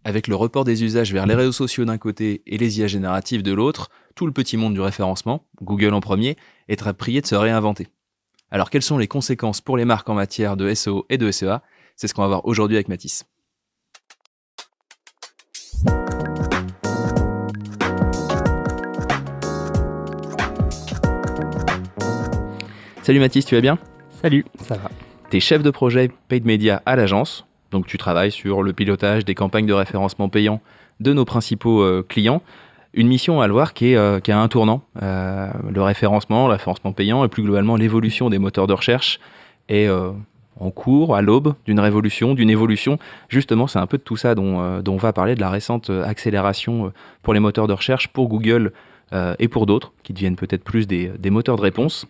Avec le report des usages vers les réseaux sociaux d'un côté et les IA génératives de l'autre, tout le petit monde du référencement, Google en premier, est prié de se réinventer. Alors quelles sont les conséquences pour les marques en matière de SEO et de SEA? C'est ce qu'on va voir aujourd'hui avec Mathis. Salut Mathis, tu vas bien? Salut, ça va. Tu es chef de projet Paid Media à l'agence, donc tu travailles sur le pilotage des campagnes de référencement payant de nos principaux clients. Une mission à le voir qui a un tournant. Le référencement payant et plus globalement l'évolution des moteurs de recherche est en cours, à l'aube d'une révolution, d'une évolution. Justement, c'est un peu de tout ça dont on va parler, de la récente accélération pour les moteurs de recherche, pour Google et pour d'autres, qui deviennent peut-être plus des moteurs de réponse.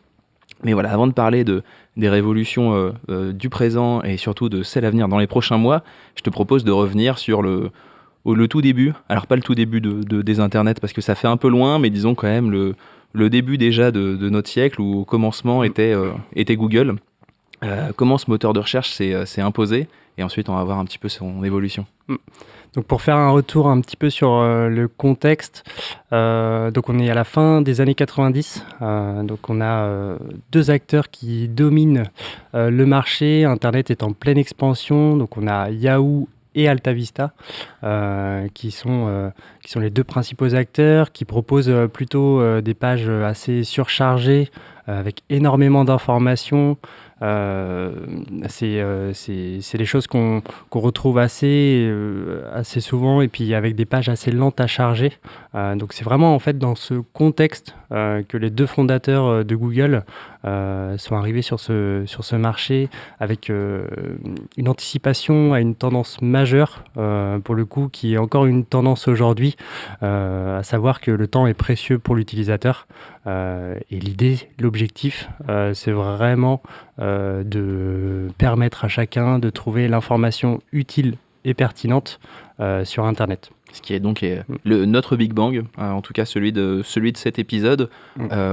Mais voilà, avant de parler des révolutions du présent et surtout de celles à venir dans les prochains mois, je te propose de revenir sur le tout début. Alors pas le tout début des internets parce que ça fait un peu loin, mais disons quand même le début déjà de notre siècle où au commencement était Google. Comment ce moteur de recherche s'est imposé et ensuite on va voir un petit peu son évolution. Donc pour faire un retour un petit peu sur le contexte, donc on est à la fin des années 90, donc on a deux acteurs qui dominent le marché, Internet est en pleine expansion, donc on a Yahoo et AltaVista qui sont les deux principaux acteurs, qui proposent plutôt des pages assez surchargées avec énormément d'informations. C'est des choses qu'on retrouve assez souvent et puis avec des pages assez lentes à charger. Donc c'est vraiment en fait dans ce contexte que les deux fondateurs de Google sont arrivés sur ce marché avec une anticipation à une tendance majeure pour le coup qui est encore une tendance aujourd'hui, à savoir que le temps est précieux pour l'utilisateur. Et l'objectif, c'est vraiment de permettre à chacun de trouver l'information utile et pertinente sur Internet. Ce qui est donc notre Big Bang, en tout cas celui de cet épisode,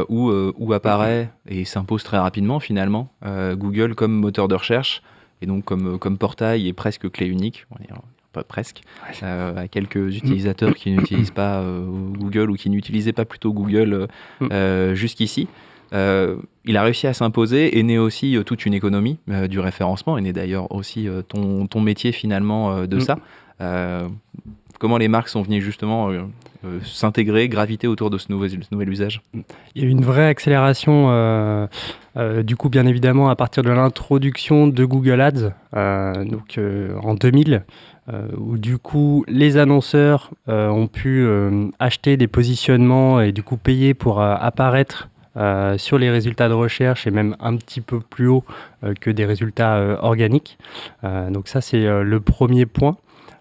où apparaît et s'impose très rapidement finalement Google comme moteur de recherche et donc comme portail et presque clé unique. On va dire, pas presque, à quelques utilisateurs qui n'utilisent pas Google ou qui n'utilisaient pas plutôt Google jusqu'ici. Il a réussi à s'imposer, est né aussi toute une économie du référencement, est né d'ailleurs aussi ton métier finalement de ça. Comment les marques sont venues justement s'intégrer, graviter autour de ce nouvel usage? Il y a eu une vraie accélération, du coup bien évidemment à partir de l'introduction de Google Ads, en 2000. Où du coup les annonceurs ont pu acheter des positionnements et du coup payer pour apparaître sur les résultats de recherche et même un petit peu plus haut que des résultats organiques. Donc ça c'est le premier point.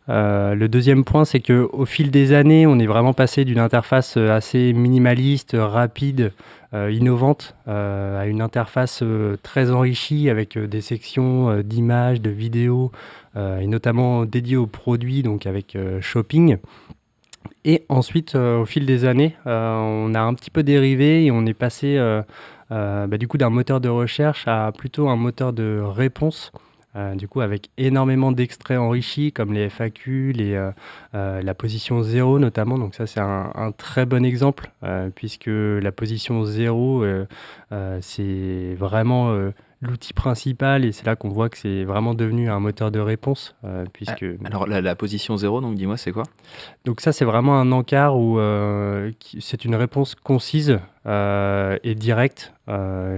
Le deuxième point, c'est qu'au fil des années, on est vraiment passé d'une interface assez minimaliste, rapide, innovante, à une interface très enrichie avec des sections d'images, de vidéos, et notamment dédiées aux produits, donc avec Shopping. Et ensuite, au fil des années, on a un petit peu dérivé et on est passé du coup d'un moteur de recherche à plutôt un moteur de réponse. Du coup, avec énormément d'extraits enrichis, comme les FAQ, la position 0 notamment. Donc ça, c'est un très bon exemple, puisque la position 0, c'est vraiment l'outil principal, et c'est là qu'on voit que c'est vraiment devenu un moteur de réponse. Alors, la position 0, donc dis-moi, c'est quoi? Donc ça, c'est vraiment un encart où c'est une réponse concise et directe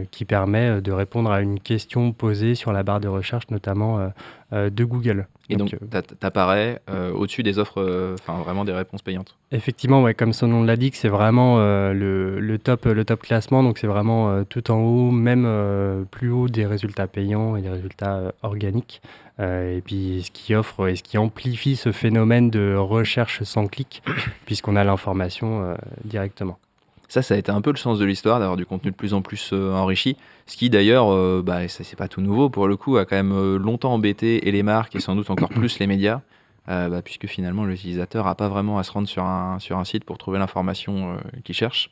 qui permet de répondre à une question posée sur la barre de recherche, notamment de Google. Et donc, t'apparais au-dessus des offres, vraiment des réponses payantes. Effectivement, ouais, comme son nom l'indique, c'est vraiment le top classement. Donc, c'est vraiment tout en haut, même plus haut des résultats payants et des résultats organiques. Et puis, ce qui offre et ce qui amplifie ce phénomène de recherche sans clic, puisqu'on a l'information directement. Ça a été un peu le sens de l'histoire, d'avoir du contenu de plus en plus enrichi. Ce qui d'ailleurs, ça c'est pas tout nouveau pour le coup, a quand même longtemps embêté et les marques et sans doute encore plus les médias, puisque finalement l'utilisateur n'a pas vraiment à se rendre sur un site pour trouver l'information qu'il cherche.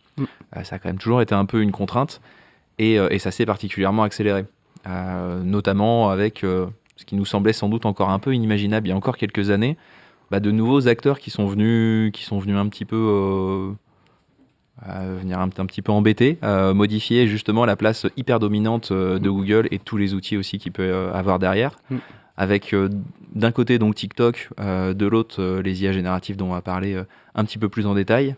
Ça a quand même toujours été un peu une contrainte et ça s'est particulièrement accéléré, notamment avec ce qui nous semblait sans doute encore un peu inimaginable il y a encore quelques années, de nouveaux acteurs qui sont venus un petit peu venir un petit peu embêter, modifier justement la place hyper dominante de Google et tous les outils aussi qu'il peut avoir derrière. Avec d'un côté donc TikTok, de l'autre les IA génératives dont on va parler un petit peu plus en détail,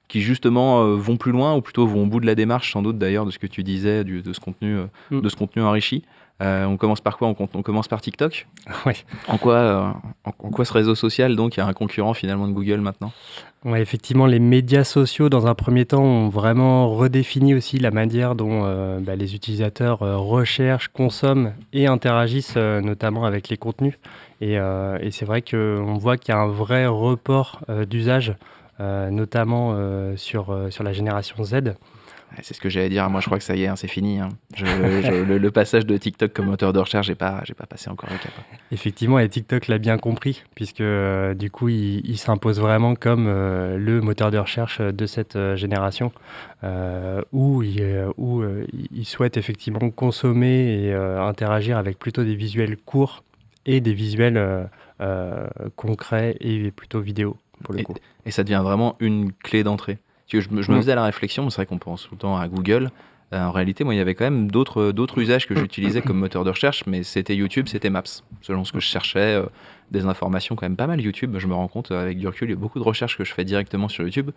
qui justement vont plus loin, ou plutôt vont au bout de la démarche sans doute d'ailleurs de ce que tu disais, de ce contenu enrichi. On commence par quoi? On commence par TikTok. Oui. En quoi ce réseau social donc est un concurrent finalement de Google maintenant? Ouais, effectivement, les médias sociaux, dans un premier temps, ont vraiment redéfini aussi la manière dont les utilisateurs recherchent, consomment et interagissent, notamment avec les contenus. Et c'est vrai qu'on voit qu'il y a un vrai report d'usage, notamment sur la génération Z. Ouais, c'est ce que j'allais dire. Moi, je crois que ça y est, hein, c'est fini. Hein. Le passage de TikTok comme moteur de recherche, j'ai pas passé encore le cap. Effectivement, et TikTok l'a bien compris, puisque du coup, il s'impose vraiment comme le moteur de recherche de cette génération, où il souhaite effectivement consommer et interagir avec plutôt des visuels courts et des visuels concrets et plutôt vidéo, pour le coup. Et ça devient vraiment une clé d'entrée. Parce que je me faisais la réflexion, c'est vrai qu'on pense tout le temps à Google. En réalité, moi, il y avait quand même d'autres usages que j'utilisais comme moteur de recherche, mais c'était YouTube, c'était Maps. Selon ce que je cherchais, des informations quand même pas mal YouTube. Je me rends compte, avec du recul, il y a beaucoup de recherches que je fais directement sur YouTube,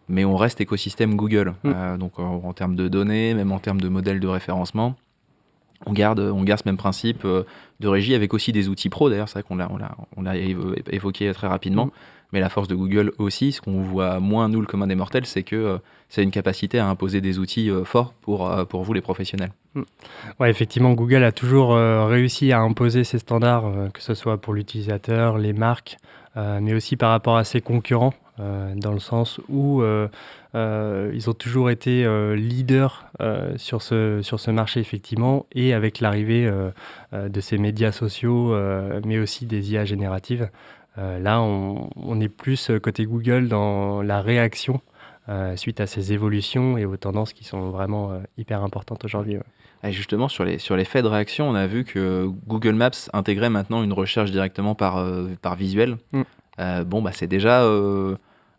mais on reste écosystème Google. Donc en termes de données, même en termes de modèles de référencement, on garde ce même principe de régie, avec aussi des outils pro. D'ailleurs, c'est vrai qu'on l'a évoqué très rapidement. Mais la force de Google aussi, ce qu'on voit moins nous le commun des mortels, c'est que c'est une capacité à imposer des outils forts pour vous les professionnels. Ouais, effectivement, Google a toujours réussi à imposer ses standards, que ce soit pour l'utilisateur, les marques, mais aussi par rapport à ses concurrents, dans le sens où ils ont toujours été leaders sur ce marché, effectivement, et avec l'arrivée de ces médias sociaux, mais aussi des IA génératives. Là, on est plus côté Google dans la réaction suite à ces évolutions et aux tendances qui sont vraiment hyper importantes aujourd'hui. Et justement, sur les faits de réaction, on a vu que Google Maps intégrait maintenant une recherche directement par visuel. C'est déjà...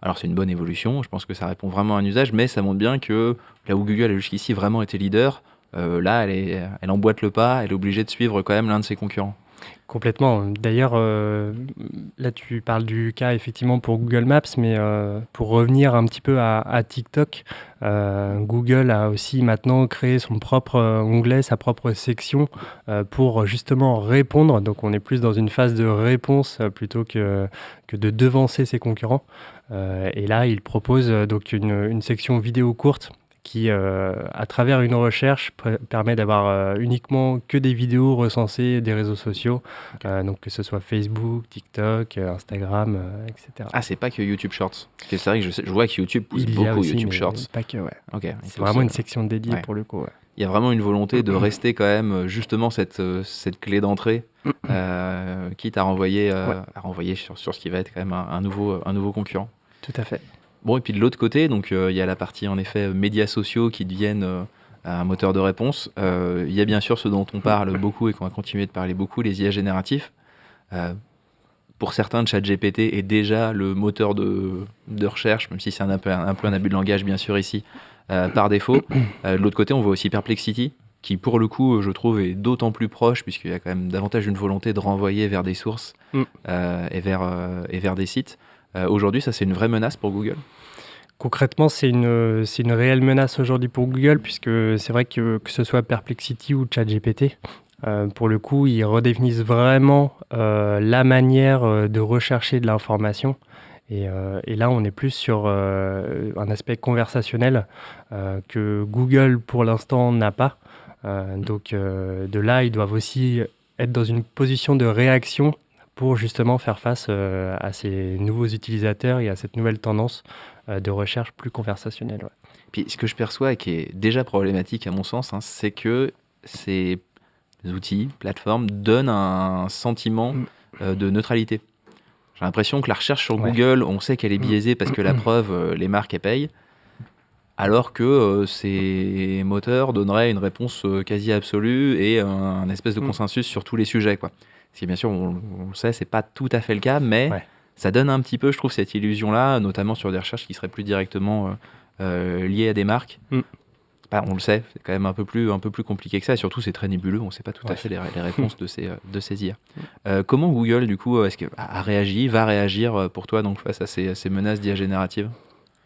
alors c'est une bonne évolution, je pense que ça répond vraiment à un usage, mais ça montre bien que là où Google a jusqu'ici vraiment été leader, là elle emboîte le pas, elle est obligée de suivre quand même l'un de ses concurrents. Complètement. D'ailleurs, là, tu parles du cas effectivement pour Google Maps, mais pour revenir un petit peu à TikTok, Google a aussi maintenant créé son propre onglet, sa propre section pour justement répondre. Donc, on est plus dans une phase de réponse plutôt que de devancer ses concurrents. Et là, il propose donc une section vidéo courte qui, à travers une recherche, permet d'avoir uniquement que des vidéos recensées des réseaux sociaux, donc que ce soit Facebook, TikTok, Instagram, etc. Ah, c'est pas que YouTube Shorts. Parce que c'est vrai que je vois que YouTube pousse beaucoup aussi, YouTube Shorts. Pas que, ouais. Okay, c'est vraiment une section dédiée pour le coup. Ouais. Il y a vraiment une volonté de rester quand même justement cette clé d'entrée, quitte à renvoyer sur ce qui va être quand même un nouveau concurrent. Tout à fait. Bon, et puis de l'autre côté, donc il y a la partie en effet médias sociaux qui deviennent un moteur de réponse. Il y a bien sûr ce dont on parle beaucoup et qu'on va continuer de parler beaucoup, les IA génératifs. Pour certains, ChatGPT est déjà le moteur de recherche, même si c'est un peu un abus de langage bien sûr ici, par défaut. De l'autre côté, on voit aussi Perplexity, qui pour le coup, je trouve, est d'autant plus proche, puisqu'il y a quand même davantage une volonté de renvoyer vers des sources et vers des sites. Aujourd'hui, ça c'est une vraie menace pour Google? Concrètement, c'est une réelle menace aujourd'hui pour Google, puisque c'est vrai que ce soit Perplexity ou ChatGPT, pour le coup, ils redéfinissent vraiment la manière de rechercher de l'information. Et là, on est plus sur un aspect conversationnel que Google, pour l'instant, n'a pas. Donc, de là, ils doivent aussi être dans une position de réaction pour justement faire face à ces nouveaux utilisateurs et à cette nouvelle tendance de recherche plus conversationnelle. Ouais. Puis ce que je perçois et qui est déjà problématique à mon sens, c'est que ces outils, plateformes, donnent un sentiment de neutralité. J'ai l'impression que la recherche sur Google, on sait qu'elle est biaisée parce que la preuve, les marques, elles payent, alors que ces moteurs donneraient une réponse quasi absolue et un espèce de consensus sur tous les sujets, quoi. Ce qui, bien sûr, on le sait, c'est pas tout à fait le cas, mais ça donne un petit peu, je trouve, cette illusion-là, notamment sur des recherches qui seraient plus directement liées à des marques. Bah, on le sait, c'est quand même un peu plus compliqué que ça, et surtout c'est très nébuleux, on ne sait pas tout à fait les réponses de ces IA. Comment Google, du coup, est-ce que va réagir pour toi donc, face à ces menaces d'IA générative?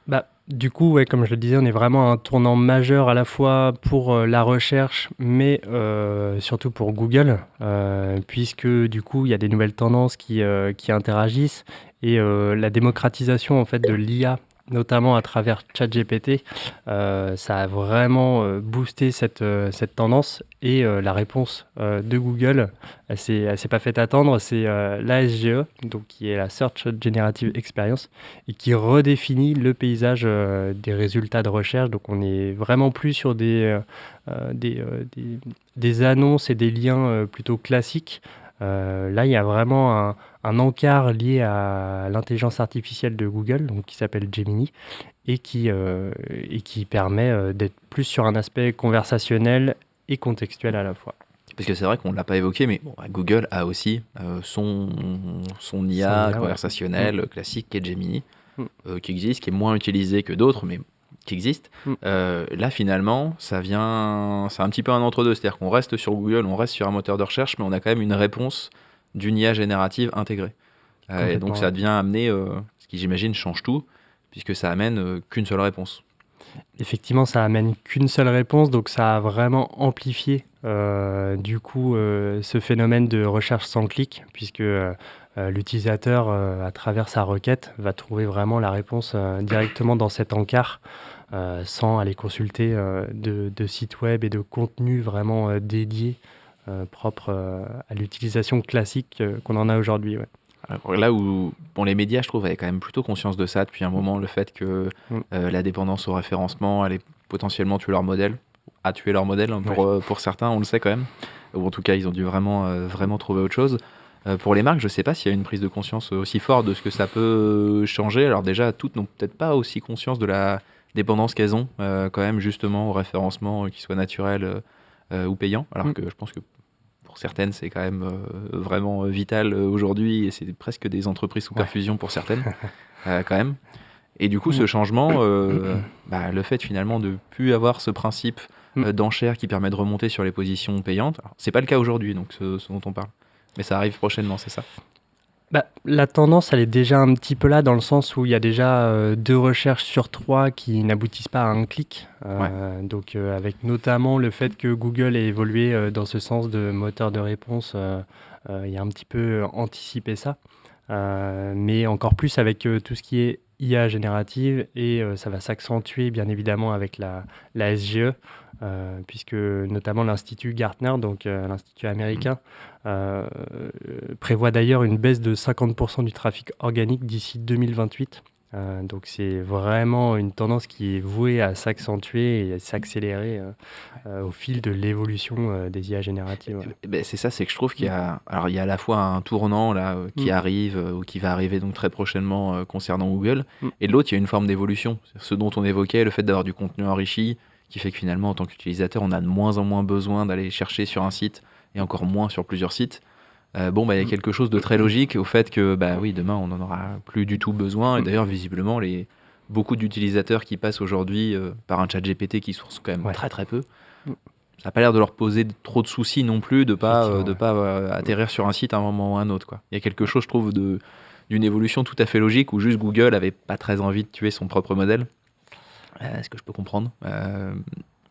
Bah, du coup, ouais, comme je le disais, on est vraiment à un tournant majeur à la fois pour la recherche, mais surtout pour Google, puisque du coup, il y a des nouvelles tendances qui interagissent et la démocratisation en fait de l'IA, notamment à travers ChatGPT, ça a vraiment boosté cette tendance et la réponse de Google, elle s'est pas fait attendre, c'est l'ASGE, donc qui est la Search Generative Experience et qui redéfinit le paysage des résultats de recherche. Donc on est vraiment plus sur des annonces et des liens plutôt classiques. Là, il y a vraiment un encart lié à l'intelligence artificielle de Google, donc qui s'appelle Gemini, et qui permet d'être plus sur un aspect conversationnel et contextuel à la fois. Parce que c'est vrai qu'on ne l'a pas évoqué, mais bon, Google a aussi son IA IA, ouais. conversationnelle classique qui est Gemini, Mm. qui existe, qui est moins utilisé que d'autres, mais qui existe. Mm. Là, finalement, c'est un petit peu un entre-deux. C'est-à-dire qu'on reste sur Google, on reste sur un moteur de recherche, mais on a quand même une réponse d'une IA générative intégrée. Et donc, Complètement, ça ouais. devient amener, ce qui, j'imagine, change tout, puisque ça amène qu'une seule réponse. Effectivement, ça amène qu'une seule réponse, donc ça a vraiment amplifié du coup ce phénomène de recherche sans clic, puisque l'utilisateur, à travers sa requête, va trouver vraiment la réponse directement dans cet encart, sans aller consulter de sites web et de contenus vraiment dédiés, propres à l'utilisation classique qu'on en a aujourd'hui. Ouais. Alors, là où les médias, je trouve, avaient quand même plutôt conscience de ça depuis un moment, le fait que Mm. la dépendance au référencement allait potentiellement tuer leur modèle, a tué leur modèle hein, pour certains, on le sait quand même. Ou en tout cas, ils ont dû vraiment trouver autre chose. Pour les marques, je ne sais pas s'il y a une prise de conscience aussi forte de ce que ça peut changer. Alors déjà, toutes n'ont peut-être pas aussi conscience de la dépendance qu'elles ont quand même justement au référencement, qu'il soit naturel ou payant. Alors que je pense que pour certaines, c'est quand même vraiment vital aujourd'hui et c'est presque des entreprises sous perfusion pour certaines, quand même. Et du coup, ce changement, le fait finalement de plus avoir ce principe d'enchère qui permet de remonter sur les positions payantes, alors, c'est pas le cas aujourd'hui, donc ce dont on parle. Mais ça arrive prochainement, c'est ça? Bah, la tendance, elle est déjà un petit peu là dans le sens où il y a déjà 2 recherches sur 3 qui n'aboutissent pas à un clic. Donc, avec notamment le fait que Google ait évolué dans ce sens de moteur de réponse, il y a un petit peu anticipé ça. Mais encore plus avec tout ce qui est IA générative et ça va s'accentuer bien évidemment avec la SGE, puisque notamment l'Institut Gartner, donc l'Institut américain, prévoit d'ailleurs une baisse de 50% du trafic organique d'ici 2028. Donc c'est vraiment une tendance qui est vouée à s'accentuer et à s'accélérer au fil de l'évolution des IA génératives. Ouais. Ben, c'est ça, c'est que je trouve qu'il y a, alors il y a à la fois un tournant là qui arrive ou qui va arriver donc très prochainement concernant Google, et de l'autre il y a une forme d'évolution. Ce dont on évoquait, le fait d'avoir du contenu enrichi, qui fait que finalement en tant qu'utilisateur, on a de moins en moins besoin d'aller chercher sur un site et encore moins sur plusieurs sites. Il y a quelque chose de très logique au fait que oui, demain on n'en aura plus du tout besoin. Et d'ailleurs, visiblement, beaucoup d'utilisateurs qui passent aujourd'hui par un chat GPT qui source quand même très très peu, ça n'a pas l'air de leur poser trop de soucis non plus de pas atterrir sur un site à un moment ou à un autre, quoi. Il y a quelque chose, je trouve, d'une évolution tout à fait logique où juste Google avait pas très envie de tuer son propre modèle. Ce que je peux comprendre.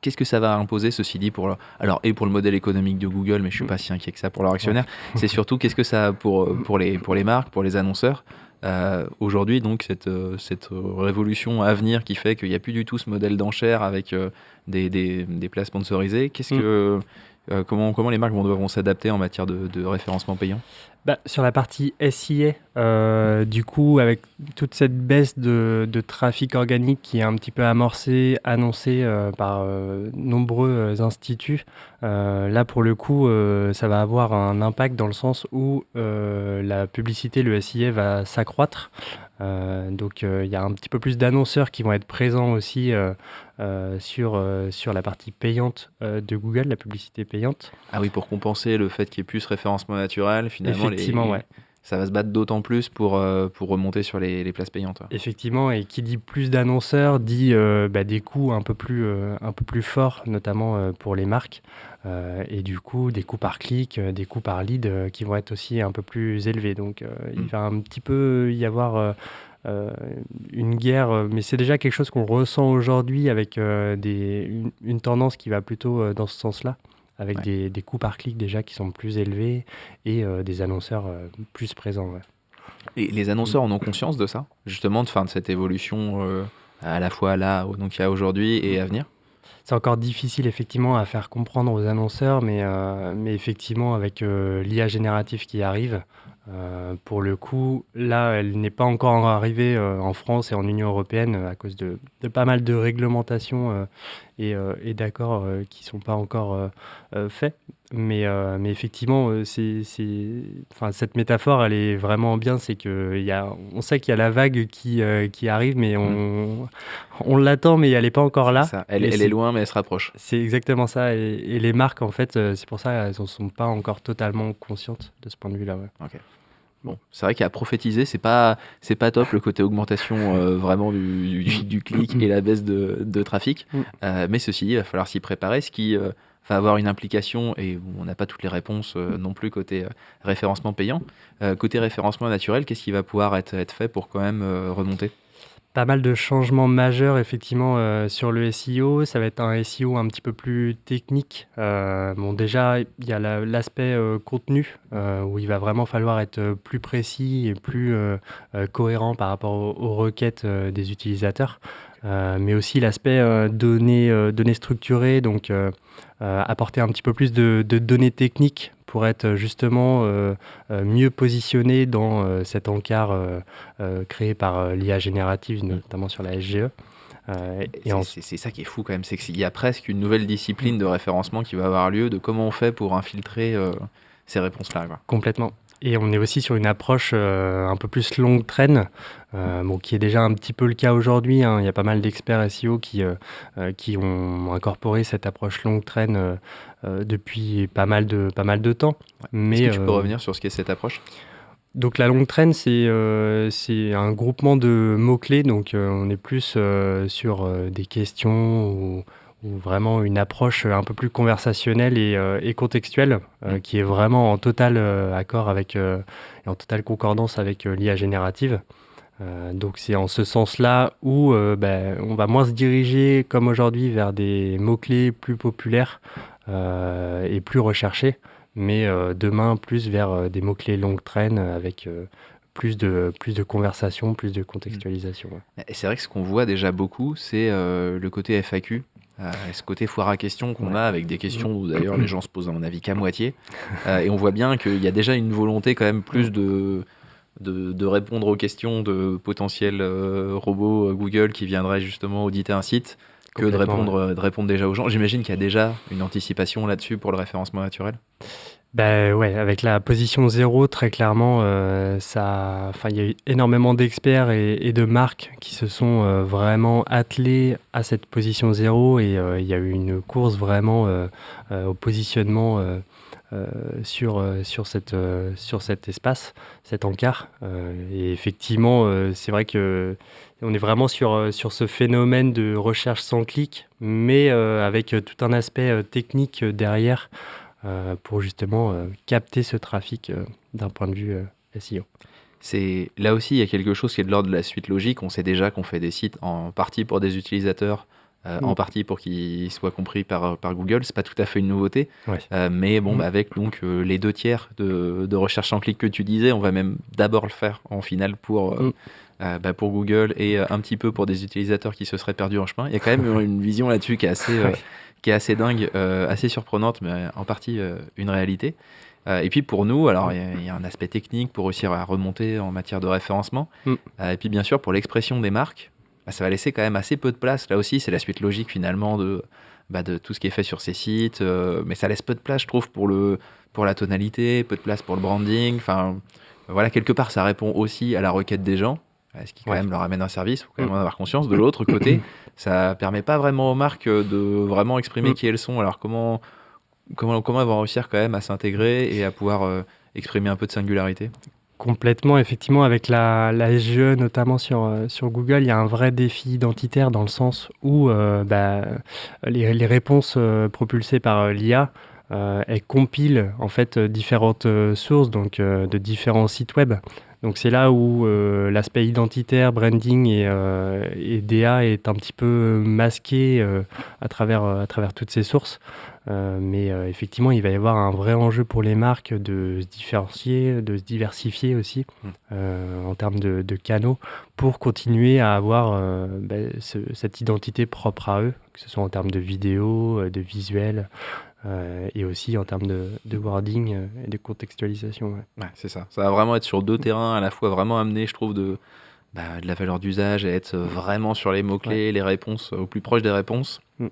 Qu'est-ce que ça va imposer, ceci dit, et pour le modèle économique de Google, mais je ne suis pas si inquiet que ça pour leurs actionnaires. C'est surtout qu'est-ce que ça a pour les marques, pour les annonceurs. Aujourd'hui, donc, cette révolution à venir qui fait qu'il n'y a plus du tout ce modèle d'enchère avec des places sponsorisées, comment les marques vont s'adapter en matière de référencement payant? Sur la partie SIA, du coup, avec toute cette baisse de trafic organique qui est un petit peu amorcée, annoncée par nombreux instituts, là, pour le coup, ça va avoir un impact dans le sens où la publicité, le SIA, va s'accroître. Donc, il y a un petit peu plus d'annonceurs qui vont être présents aussi sur la partie payante de Google, la publicité payante. Ah oui, pour compenser le fait qu'il n'y ait plus ce référencement naturel, finalement, Effectivement, ouais. ça va se battre d'autant plus pour remonter sur les places payantes. Effectivement, et qui dit plus d'annonceurs dit des coûts un peu plus forts, notamment pour les marques. Et du coup, des coûts par clic, des coûts par lead qui vont être aussi un peu plus élevés. Donc, il va un petit peu y avoir une guerre, mais c'est déjà quelque chose qu'on ressent aujourd'hui avec une tendance qui va plutôt dans ce sens-là, avec Ouais. des coûts par clic déjà qui sont plus élevés et des annonceurs plus présents. Ouais. Et les annonceurs en ont conscience de ça, justement, de cette évolution à la fois là, donc il y a aujourd'hui et à venir. C'est encore difficile effectivement à faire comprendre aux annonceurs, mais effectivement avec l'IA générative qui arrive, pour le coup, là, elle n'est pas encore arrivée en France et en Union européenne à cause de pas mal de réglementations et d'accords qui ne sont pas encore faits. Mais effectivement, enfin, cette métaphore, elle est vraiment bien. C'est on sait qu'il y a la vague qui arrive, mais Mm. on l'attend, mais elle n'est pas encore C'est là. ça. Elle Et est loin, mais elle se rapproche. c'est exactement ça. Et les marques, en fait, c'est pour ça qu'elles n'en sont pas encore totalement conscientes de ce point de vue-là. Ouais. Ok. Bon, c'est vrai qu'à prophétiser, c'est pas top le côté augmentation vraiment du clic et la baisse de trafic. Mm. Mais ceci dit, il va falloir s'y préparer, ce qui va avoir une implication, et bon, on n'a pas toutes les réponses non plus côté référencement payant. Côté référencement naturel, qu'est-ce qui va pouvoir être fait pour quand même remonter? Pas mal de changements majeurs effectivement sur le SEO. Ça va être un SEO un petit peu plus technique. Bon, déjà, il y a l'aspect contenu où il va vraiment falloir être plus précis et plus cohérent par rapport aux requêtes des utilisateurs. Mais aussi l'aspect données structurées, donc apporter un petit peu plus de données techniques pour être justement mieux positionné dans cet encart créé par l'IA générative, notamment sur la SGE. C'est ça qui est fou quand même, c'est qu'il y a presque une nouvelle discipline de référencement qui va avoir lieu de comment on fait pour infiltrer ces réponses-là, quoi. Complètement. Et on est aussi sur une approche un peu plus longue traîne, qui est déjà un petit peu le cas aujourd'hui. Hein. Il y a pas mal d'experts SEO qui ont incorporé cette approche longue traîne depuis pas mal de temps. Est-ce Mais que tu peux revenir sur ce qu'est cette approche? donc la longue traîne, c'est un groupement de mots-clés. Donc on est plus sur des questions ou vraiment une approche un peu plus conversationnelle et contextuelle, qui est vraiment en total accord et en totale concordance avec l'IA générative. Donc c'est en ce sens-là où on va moins se diriger comme aujourd'hui vers des mots-clés plus populaires et plus recherchés, mais demain plus vers des mots-clés longue traîne avec plus de conversation, plus de contextualisation. Ouais. Et c'est vrai que ce qu'on voit déjà beaucoup, c'est le côté FAQ, et ce côté foire à questions qu'on a avec des questions où d'ailleurs les gens se posent à mon avis qu'à moitié. Et on voit bien qu'il y a déjà une volonté quand même plus de répondre aux questions de potentiels robots Google qui viendraient justement auditer un site que de répondre déjà aux gens. J'imagine qu'il y a déjà une anticipation là-dessus pour le référencement naturel. Ouais, avec la position 0, très clairement, il y a eu énormément d'experts et de marques qui se sont vraiment attelés à cette position 0 et il y a eu une course vraiment au positionnement sur cet espace, cet encart. Et effectivement, c'est vrai que on est vraiment sur ce phénomène de recherche sans clic, mais avec tout un aspect technique derrière pour justement capter ce trafic d'un point de vue SEO. Là aussi, il y a quelque chose qui est de l'ordre de la suite logique. On sait déjà qu'on fait des sites en partie pour des utilisateurs, en partie pour qu'ils soient compris par Google. C'est pas tout à fait une nouveauté. Ouais. Mais bon, avec donc les 2 tiers de recherche en clic que tu disais, on va même d'abord le faire en finale pour Google et un petit peu pour des utilisateurs qui se seraient perdus en chemin. Il y a quand même une vision là-dessus qui est assez dingue, assez surprenante, mais en partie une réalité. Et puis pour nous, alors il y a un aspect technique pour réussir à remonter en matière de référencement. Et puis bien sûr, pour l'expression des marques, ça va laisser quand même assez peu de place. Là aussi, c'est la suite logique finalement de tout ce qui est fait sur ces sites. Mais ça laisse peu de place, je trouve, pour la tonalité, peu de place pour le branding. Enfin, voilà, quelque part, ça répond aussi à la requête des gens, ce qui quand même leur amène un service, il faut quand même en avoir conscience. De l'autre côté, ça permet pas vraiment aux marques de vraiment exprimer qui elles sont. Alors comment elles vont réussir quand même à s'intégrer et à pouvoir exprimer un peu de singularité? Complètement, effectivement, avec la SGE, notamment sur Google, il y a un vrai défi identitaire dans le sens où les réponses propulsées par l'IA, elles compilent en fait différentes sources donc, de différents sites web. Donc c'est là où l'aspect identitaire, branding et DA est un petit peu masqué à travers toutes ces sources. Mais effectivement, il va y avoir un vrai enjeu pour les marques de se différencier, de se diversifier aussi en termes de canaux pour continuer à avoir cette identité propre à eux, que ce soit en termes de vidéo, de visuel et aussi en termes de wording et de contextualisation. Ouais. Ouais, c'est ça. Ça va vraiment être sur deux terrains, à la fois vraiment amener, je trouve, de la valeur d'usage et être vraiment sur les mots-clés, les réponses, au plus proche des réponses. Mm.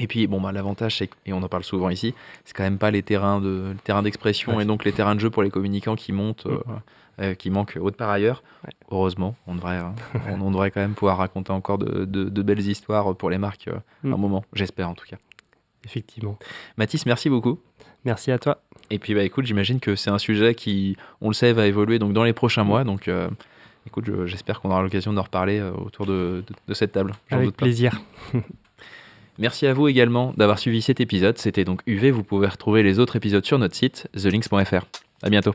Et puis, l'avantage, c'est et on en parle souvent ici, c'est quand même pas les terrains d'expression et donc les terrains de jeu pour les communicants qui montent, qui manquent autre part ailleurs. Ouais. Heureusement, on devrait quand même pouvoir raconter encore de belles histoires pour les marques un moment, j'espère en tout cas. Effectivement. Mathis, merci beaucoup. Merci à toi. Et puis, écoute, j'imagine que c'est un sujet qui, on le sait, va évoluer donc dans les prochains mois. Donc, écoute, j'espère qu'on aura l'occasion d'en reparler autour de cette table. Avec plaisir. Merci à vous également d'avoir suivi cet épisode. C'était donc UV. Vous pouvez retrouver les autres épisodes sur notre site, thelinks.fr. À bientôt.